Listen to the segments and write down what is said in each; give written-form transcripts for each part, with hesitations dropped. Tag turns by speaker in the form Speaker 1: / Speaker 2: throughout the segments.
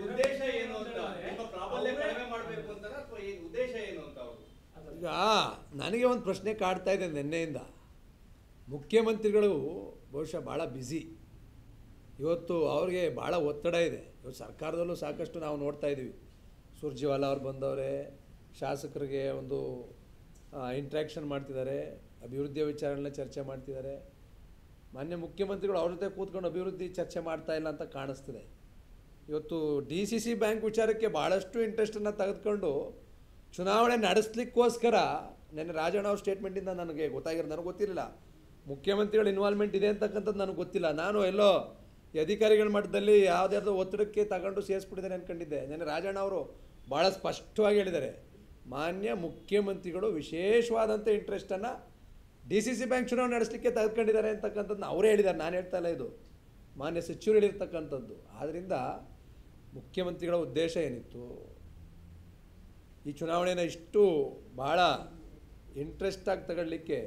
Speaker 1: ಉದ್ದೇಶ ಏನು ಅಂತ, ನಿಮ್ಮ ಪ್ರಾಬಲ್ಯ ಕಡಿಮೆ ಮಾಡಬೇಕು ಅಂತಾರ ಅಥವಾ ಈ ಉದ್ದೇಶ ಏನು ಅಂತ ಅವರು?
Speaker 2: ಈಗ ನನಗೆ ಒಂದು ಪ್ರಶ್ನೆ ಕಾಡ್ತಾ ಇದೆ ನಿನ್ನೆಯಿಂದ. ಮುಖ್ಯಮಂತ್ರಿಗಳು ಬಹುಶಃ ಭಾಳ ಬ್ಯುಸಿ ಇವತ್ತು, ಅವ್ರಿಗೆ ಭಾಳ ಒತ್ತಡ ಇದೆ. ಇವತ್ತು ಸರ್ಕಾರದಲ್ಲೂ ಸಾಕಷ್ಟು ನಾವು ನೋಡ್ತಾ ಇದ್ದೀವಿ. ಸುರ್ಜೇವಾಲಾ ಅವ್ರು ಬಂದವರೆ, ಶಾಸಕರಿಗೆ ಒಂದು ಇಂಟ್ರ್ಯಾಕ್ಷನ್ ಮಾಡ್ತಿದ್ದಾರೆ, ಅಭಿವೃದ್ಧಿಯ ವಿಚಾರಗಳನ್ನ ಚರ್ಚೆ ಮಾಡ್ತಿದ್ದಾರೆ. ಮಾನ್ಯ ಮುಖ್ಯಮಂತ್ರಿಗಳು ಅವ್ರ ಜೊತೆ ಕೂತ್ಕೊಂಡು ಅಭಿವೃದ್ಧಿ ಚರ್ಚೆ ಮಾಡ್ತಾ ಇಲ್ಲ ಅಂತ ಕಾಣಿಸ್ತಿದೆ. ಇವತ್ತು DCC ಬ್ಯಾಂಕ್ ವಿಚಾರಕ್ಕೆ ಭಾಳಷ್ಟು ಇಂಟ್ರೆಸ್ಟನ್ನು ತೆಗೆದುಕೊಂಡು ಚುನಾವಣೆ ನಡೆಸಲಿಕ್ಕೋಸ್ಕರ ನೆನ್ನೆ ರಾಜಣ್ಣ ಅವ್ರ ಸ್ಟೇಟ್ಮೆಂಟಿಂದ ನನಗೆ ಗೊತ್ತಾಗಿರೋದು. ನನಗೆ ಗೊತ್ತಿರಲಿಲ್ಲ ಮುಖ್ಯಮಂತ್ರಿಗಳ ಇನ್ವಾಲ್ವ್ಮೆಂಟ್ ಇದೆ ಅಂತಕ್ಕಂಥದ್ದು ನನಗೆ ಗೊತ್ತಿಲ್ಲ. ನಾನು ಎಲ್ಲೋ ಈ ಅಧಿಕಾರಿಗಳ ಮಟ್ಟದಲ್ಲಿ ಯಾವುದಾದ್ರು ಒತ್ತಡಕ್ಕೆ ತಗೊಂಡು ಸೇರಿಸ್ಬಿಟ್ಟಿದ್ದೇನೆ ಅಂದ್ಕೊಂಡಿದ್ದೆ. ನೆನ್ನೆ ರಾಜಣ್ಣ ಅವರು ಭಾಳ ಸ್ಪಷ್ಟವಾಗಿ ಹೇಳಿದ್ದಾರೆ, ಮಾನ್ಯ ಮುಖ್ಯಮಂತ್ರಿಗಳು ವಿಶೇಷವಾದಂಥ ಇಂಟ್ರೆಸ್ಟನ್ನು DCC ಬ್ಯಾಂಕ್ ಚುನಾವಣೆ ನಡೆಸಲಿಕ್ಕೆ ತೆಗೆದುಕೊಂಡಿದ್ದಾರೆ ಅಂತಕ್ಕಂಥದ್ದನ್ನ ಅವರೇ ಹೇಳಿದ್ದಾರೆ, ನಾನು ಹೇಳ್ತಾ ಇಲ್ಲ, ಇದು ಮಾನ್ಯ ಸಚಿವರು ಹೇಳಿರ್ತಕ್ಕಂಥದ್ದು. ಆದ್ದರಿಂದ ಮುಖ್ಯಮಂತ್ರಿಗಳ ಉದ್ದೇಶ ಏನಿತ್ತು, ಈ ಚುನಾವಣೆನ ಇಷ್ಟು ಭಾಳ ಇಂಟ್ರೆಸ್ಟಾಗಿ ತಗೊಳ್ಳಿಕ್ಕೆ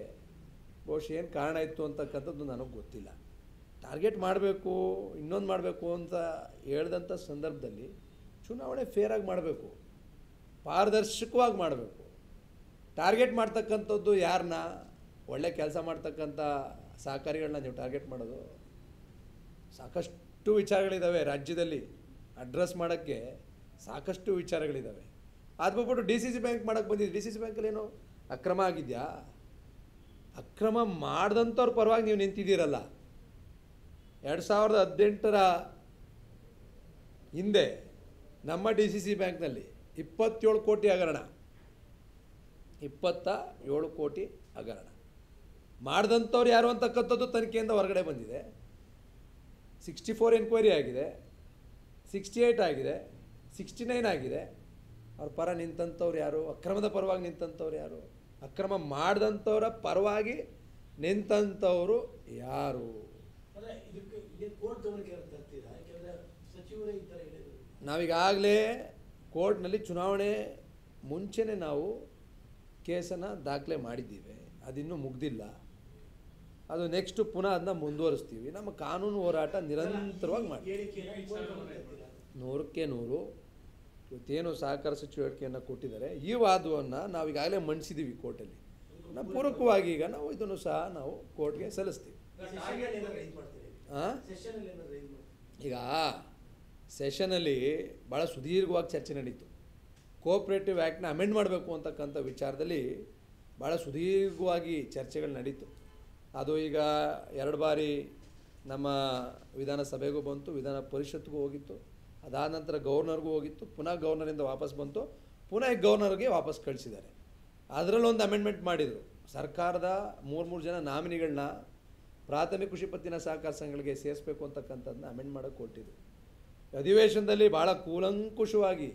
Speaker 2: ಬಹುಶಃ ಏನು ಕಾರಣ ಇತ್ತು ಅಂತಕ್ಕಂಥದ್ದು ನನಗೆ ಗೊತ್ತಿಲ್ಲ. ಟಾರ್ಗೆಟ್ ಮಾಡಬೇಕು, ಇನ್ನೊಂದು ಮಾಡಬೇಕು ಅಂತ ಹೇಳ್ದಂಥ ಸಂದರ್ಭದಲ್ಲಿ ಚುನಾವಣೆ ಫೇರಾಗಿ ಮಾಡಬೇಕು, ಪಾರದರ್ಶಕವಾಗಿ ಮಾಡಬೇಕು. ಟಾರ್ಗೆಟ್ ಮಾಡ್ತಕ್ಕಂಥದ್ದು ಯಾರನ್ನ, ಒಳ್ಳೆ ಕೆಲಸ ಮಾಡ್ತಕ್ಕಂಥ ಸಹಕಾರಿಗಳನ್ನ ನೀವು ಟಾರ್ಗೆಟ್ ಮಾಡೋದು? ಸಾಕಷ್ಟು ವಿಚಾರಗಳಿದ್ದಾವೆ ರಾಜ್ಯದಲ್ಲಿ, ಅಡ್ರೆಸ್ ಮಾಡೋಕ್ಕೆ ಸಾಕಷ್ಟು ವಿಚಾರಗಳಿದ್ದಾವೆ. ಅದು ಬಿಟ್ಬಿಟ್ಟು DCC ಬ್ಯಾಂಕ್ ಮಾಡೋಕ್ಕೆ ಬಂದಿದ್ದು. DCC ಬ್ಯಾಂಕಲ್ಲಿ ಏನೋ ಅಕ್ರಮ ಆಗಿದೆಯಾ? ಅಕ್ರಮ ಮಾಡಿದಂಥವ್ರ ಪರವಾಗಿ ನೀವು ನಿಂತಿದ್ದೀರಲ್ಲ. 2018ರ ಹಿಂದೆ ನಮ್ಮ DCC ಬ್ಯಾಂಕ್ನಲ್ಲಿ 27 ಕೋಟಿ ಹಗರಣ, 27 ಕೋಟಿ ಹಗರಣ ಮಾಡಿದಂಥವ್ರು ಯಾರು ಅಂತಕ್ಕಂಥದ್ದು ತನಿಖೆಯಿಂದ ಹೊರಗಡೆ ಬಂದಿದೆ. 64 ಎನ್ಕ್ವೈರಿ ಆಗಿದೆ, 68 ಆಗಿದೆ, 69 ಆಗಿದೆ. ಅವ್ರ ಪರ ನಿಂತಂಥವ್ರು ಯಾರು? ಅಕ್ರಮದ ಪರವಾಗಿ ನಿಂತಂಥವ್ರು ಯಾರು? ಅಕ್ರಮ ಮಾಡಿದಂಥವ್ರ ಪರವಾಗಿ ನಿಂತಂಥವ್ರು ಯಾರು? ನಾವೀಗಾಗಲೇ ಕೋರ್ಟ್ನಲ್ಲಿ ಚುನಾವಣೆ ಮುಂಚೆನೇ ನಾವು ಕೇಸನ್ನು ದಾಖಲೆ ಮಾಡಿದ್ದೀವಿ. ಅದಿನ್ನೂ ಮುಗ್ದಿಲ್ಲ. ಅದು ನೆಕ್ಸ್ಟು ಪುನಃ ಅದನ್ನ ಮುಂದುವರಿಸ್ತೀವಿ. ನಮ್ಮ ಕಾನೂನು ಹೋರಾಟ ನಿರಂತರವಾಗಿ ಮಾಡ್ತೀವಿ. 100ಕ್ಕೆ 100 ಇವತ್ತೇನು ಸಹಕಾರ ಸಚಿವ ಹೇಳಿಕೆಯನ್ನು ಕೊಟ್ಟಿದ್ದಾರೆ, ಈ ವಾದವನ್ನು ನಾವೀಗಾಗಲೇ ಮಂಡಿಸಿದ್ದೀವಿ ಕೋರ್ಟಲ್ಲಿ. ನಾವು ಪೂರಕವಾಗಿ ಈಗ ನಾವು ಇದನ್ನು ಸಹ ನಾವು ಕೋರ್ಟ್ಗೆ ಸಲ್ಲಿಸ್ತೀವಿ. ಈಗ ಸೆಷನಲ್ಲಿ ಭಾಳ ಸುದೀರ್ಘವಾಗಿ ಚರ್ಚೆ ನಡೀತು. ಕೋಆಪ್ರೇಟಿವ್ ಆ್ಯಕ್ಟ್ನ ಅಮೆಂಡ್ ಮಾಡಬೇಕು ಅಂತಕ್ಕಂಥ ವಿಚಾರದಲ್ಲಿ ಭಾಳ ಸುದೀರ್ಘವಾಗಿ ಚರ್ಚೆಗಳು ನಡೀತು. ಅದು ಈಗ 2 ಬಾರಿ ನಮ್ಮ ವಿಧಾನಸಭೆಗೂ ಬಂತು, ವಿಧಾನ ಪರಿಷತ್ಗೂ ಹೋಗಿತ್ತು, ಅದಾದ ನಂತರ ಗವರ್ನರ್ಗೂ ಹೋಗಿತ್ತು, ಪುನಃ ಗವರ್ನರಿಂದ ವಾಪಸ್ ಬಂತು, ಪುನಃ ಗವರ್ನರ್ಗೆ ವಾಪಸ್ ಕಳಿಸಿದ್ದಾರೆ. ಅದರಲ್ಲೊಂದು ಅಮೆಂಡ್ಮೆಂಟ್ ಮಾಡಿದರು. ಸರ್ಕಾರದ 3 ಜನ ನಾಮಿನಿಗಳನ್ನ ಪ್ರಾಥಮಿಕ ಕೃಷಿ ಪತ್ತಿನ ಸಹಕಾರ ಸಂಘಗಳಿಗೆ ಸೇರಿಸಬೇಕು ಅಂತಕ್ಕಂಥದ್ದನ್ನ ಅಮೆಂಡ್ ಮಾಡೋಕ್ಕೆ ಕೊಟ್ಟಿದ್ದು. ಅಧಿವೇಶನದಲ್ಲಿ ಭಾಳ ಕೂಲಂಕುಷವಾಗಿ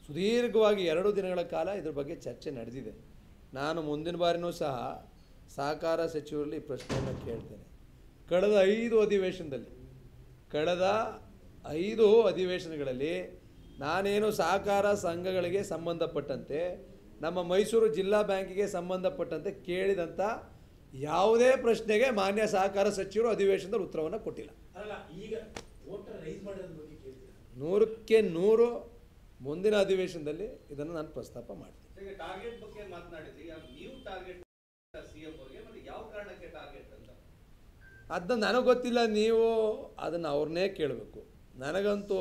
Speaker 2: ಸುದೀರ್ಘವಾಗಿ 2 ದಿನಗಳ ಕಾಲ ಇದ್ರ ಬಗ್ಗೆ ಚರ್ಚೆ ನಡೆದಿದೆ. ನಾನು ಮುಂದಿನ ಬಾರಿನೂ ಸಹ ಸಹಕಾರ ಸಚಿವರಲ್ಲಿ ಪ್ರಶ್ನೆಯನ್ನು ಕೇಳ್ತೇನೆ. ಕಳೆದ 5 ಅಧಿವೇಶನಗಳಲ್ಲಿ ನಾನೇನು ಸಹಕಾರ ಸಂಘಗಳಿಗೆ ಸಂಬಂಧಪಟ್ಟಂತೆ, ನಮ್ಮ ಮೈಸೂರು ಜಿಲ್ಲಾ ಬ್ಯಾಂಕಿಗೆ ಸಂಬಂಧಪಟ್ಟಂತೆ ಕೇಳಿದಂಥ ಯಾವುದೇ ಪ್ರಶ್ನೆಗೆ ಮಾನ್ಯ ಸಹಕಾರ ಸಚಿವರು ಅಧಿವೇಶನದಲ್ಲಿ ಉತ್ತರವನ್ನು ಕೊಟ್ಟಿಲ್ಲ. 100ಕ್ಕೆ 100 ಮುಂದಿನ ಅಧಿವೇಶನದಲ್ಲಿ ಇದನ್ನು ನಾನು ಪ್ರಸ್ತಾಪ ಮಾಡ್ತೀನಿ.
Speaker 1: ಟಾರ್ಗೆಟ್ ಬಗ್ಗೆ ಮಾತನಾಡಿದ್ರಿ, ನೀವು ಟಾರ್ಗೆಟ್ ಸಿಎಂ ಅವರಿಗೆ ಮತ್ತೆ ಯಾವ ಕಾರಣಕ್ಕೆ ಟಾರ್ಗೆಟ್ ಅಂತ
Speaker 2: ಅದನ್ನ ನನಗೆ ಗೊತ್ತಿಲ್ಲ. ನೀವು ಅದನ್ನು ಅವ್ರನ್ನೇ ಕೇಳಬೇಕು. ನನಗಂತೂ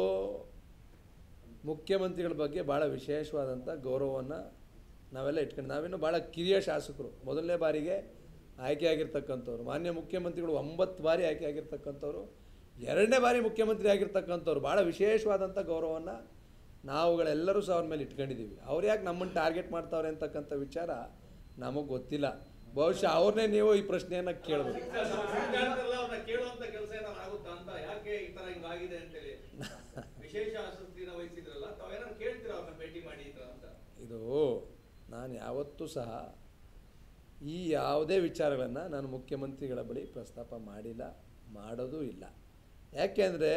Speaker 2: ಮುಖ್ಯಮಂತ್ರಿಗಳ ಬಗ್ಗೆ ಭಾಳ ವಿಶೇಷವಾದಂಥ ಗೌರವವನ್ನು ನಾವೆಲ್ಲ ಇಟ್ಕೊಂಡು, ನಾವೇನು ಭಾಳ ಕಿರಿಯ ಶಾಸಕರು, ಮೊದಲನೇ ಬಾರಿಗೆ ಆಯ್ಕೆ ಆಗಿರ್ತಕ್ಕಂಥವ್ರು, ಮಾನ್ಯ ಮುಖ್ಯಮಂತ್ರಿಗಳು 9 ಬಾರಿ ಆಯ್ಕೆ ಆಗಿರ್ತಕ್ಕಂಥವ್ರು, 2ನೇ ಬಾರಿ ಮುಖ್ಯಮಂತ್ರಿ ಆಗಿರ್ತಕ್ಕಂಥವ್ರು, ಭಾಳ ವಿಶೇಷವಾದಂಥ ಗೌರವವನ್ನು ನಾವುಗಳೆಲ್ಲರೂ ಸಹ ಅವ್ರ ಮೇಲೆ ಇಟ್ಕೊಂಡಿದ್ದೀವಿ. ಅವ್ರು ಯಾಕೆ ನಮ್ಮನ್ನು ಟಾರ್ಗೆಟ್ ಮಾಡ್ತಾವ್ರೆ ಅಂತಕ್ಕಂಥ ವಿಚಾರ ನಮಗೆ ಗೊತ್ತಿಲ್ಲ. ಬಹುಶಃ ಅವ್ರನ್ನೇ ನೀವು ಈ ಪ್ರಶ್ನೆಯನ್ನು ಕೇಳಬೇಕು.
Speaker 1: ಕೇಳುವಂತ ಕೆಲಸ ಏನಾದ್ರು ಆಗುತ್ತಾ ಅಂತ, ಯಾಕೆ ಈ ತರ ಹಿಂಗಾಗಿದೆ ಅಂತೇಳಿ ವಿಶೇಷ ಆಸಕ್ತಿನ ವಹಿಸಿದ್ರಲ್ಲ, ತಾವೇನಾದ್ರು ಕೇಳ್ತೀರಾ ಅವ್ರನ್ನ ಭೇಟಿ ಮಾಡಿ ಅಂತ?
Speaker 2: ಇದು ನಾನು ಯಾವತ್ತೂ ಸಹ ಈ ಯಾವುದೇ ವಿಚಾರಗಳನ್ನು ನಾನು ಮುಖ್ಯಮಂತ್ರಿಗಳ ಬಳಿ ಪ್ರಸ್ತಾಪ ಮಾಡಿಲ್ಲ, ಮಾಡೋದೂ ಇಲ್ಲ. ಯಾಕೆಂದರೆ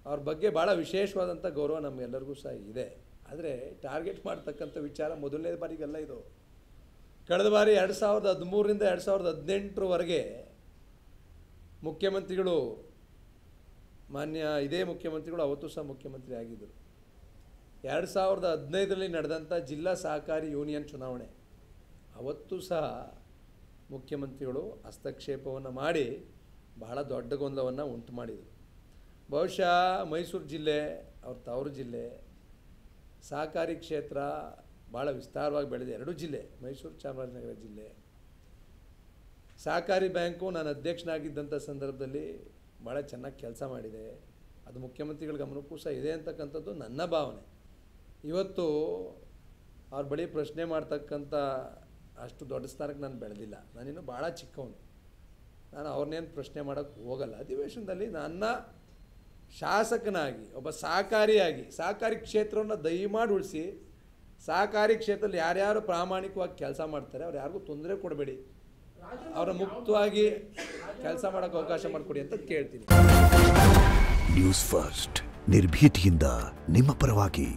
Speaker 2: ಅವ್ರ ಬಗ್ಗೆ ಭಾಳ ವಿಶೇಷವಾದಂಥ ಗೌರವ ನಮಗೆಲ್ಲರಿಗೂ ಸಹ ಇದೆ. ಆದರೆ ಟಾರ್ಗೆಟ್ ಮಾಡ್ತಕ್ಕಂಥ ವಿಚಾರ ಮೊದಲನೇ ಬಾರಿಗೆಲ್ಲ ಇದು. ಕಳೆದ ಬಾರಿ 2013ರಿಂದ 2018ರವರೆಗೆ ಮುಖ್ಯಮಂತ್ರಿಗಳು ಮಾನ್ಯ ಇದೇ ಮುಖ್ಯಮಂತ್ರಿಗಳು ಅವತ್ತು ಸಹ ಮುಖ್ಯಮಂತ್ರಿ ಆಗಿದ್ದರು. 2015ರಲ್ಲಿ ನಡೆದಂಥ ಜಿಲ್ಲಾ ಸಹಕಾರಿ ಯೂನಿಯನ್ ಚುನಾವಣೆ ಅವತ್ತು ಸಹ ಮುಖ್ಯಮಂತ್ರಿಗಳು ಹಸ್ತಕ್ಷೇಪವನ್ನು ಮಾಡಿ ಬಹಳ ದೊಡ್ಡ ಗೊಂದಲವನ್ನು ಉಂಟು ಮಾಡಿದರು. ಬಹುಶಃ ಮೈಸೂರು ಜಿಲ್ಲೆ ಅವ್ರ ತವರು ಜಿಲ್ಲೆ, ಸಹಕಾರಿ ಕ್ಷೇತ್ರ ಭಾಳ ವಿಸ್ತಾರವಾಗಿ ಬೆಳೆದಿದೆ. 2 ಜಿಲ್ಲೆ, ಮೈಸೂರು ಚಾಮರಾಜನಗರ ಜಿಲ್ಲೆ. ಸಹಕಾರಿ ಬ್ಯಾಂಕು ನಾನು ಅಧ್ಯಕ್ಷನಾಗಿದ್ದಂಥ ಸಂದರ್ಭದಲ್ಲಿ ಭಾಳ ಚೆನ್ನಾಗಿ ಕೆಲಸ ಮಾಡಿದೆ. ಅದು ಮುಖ್ಯಮಂತ್ರಿಗಳ ಗಮನಕ್ಕೂ ಸಹ ಇದೆ ಅಂತಕ್ಕಂಥದ್ದು ನನ್ನ ಭಾವನೆ. ಇವತ್ತು ಅವ್ರ ಬಳಿ ಪ್ರಶ್ನೆ ಮಾಡ್ತಕ್ಕಂಥ ಅಷ್ಟು ದೊಡ್ಡ ಸ್ಥಾನಕ್ಕೆ ನಾನು ಬೆಳೆದಿಲ್ಲ. ನಾನಿನ್ನೂ ಭಾಳ ಚಿಕ್ಕವನು. ನಾನು ಅವ್ರನ್ನೇನು ಪ್ರಶ್ನೆ ಮಾಡೋಕ್ಕೆ ಹೋಗಲ್ಲ. ಅಧಿವೇಶನದಲ್ಲಿ ನನ್ನ ಶಾಸಕನಾಗಿ ಒಬ್ಬ ಸಹಕಾರಿಯಾಗಿ ಸಹಕಾರಿ ಕ್ಷೇತ್ರವನ್ನು ದಯಮಾಡಿ ಉಳಿಸಿ, ಸಹಕಾರಿ ಕ್ಷೇತ್ರದಲ್ಲಿ ಯಾರ್ಯಾರು ಪ್ರಾಮಾಣಿಕವಾಗಿ ಕೆಲಸ ಮಾಡ್ತಾರೆ ಅವ್ರು ಯಾರಿಗೂ ತೊಂದರೆ ಕೊಡಬೇಡಿ, ಅವರ ಮುಕ್ತವಾಗಿ ಕೆಲಸ ಮಾಡೋಕ್ಕೆ ಅವಕಾಶ ಮಾಡಿಕೊಡಿ ಅಂತ ಕೇಳ್ತೀನಿ.
Speaker 3: ನ್ಯೂಸ್ ಫಸ್ಟ್ ನಿರ್ಭೀತಿಯಿಂದ ನಿಮ್ಮ ಪರವಾಗಿ.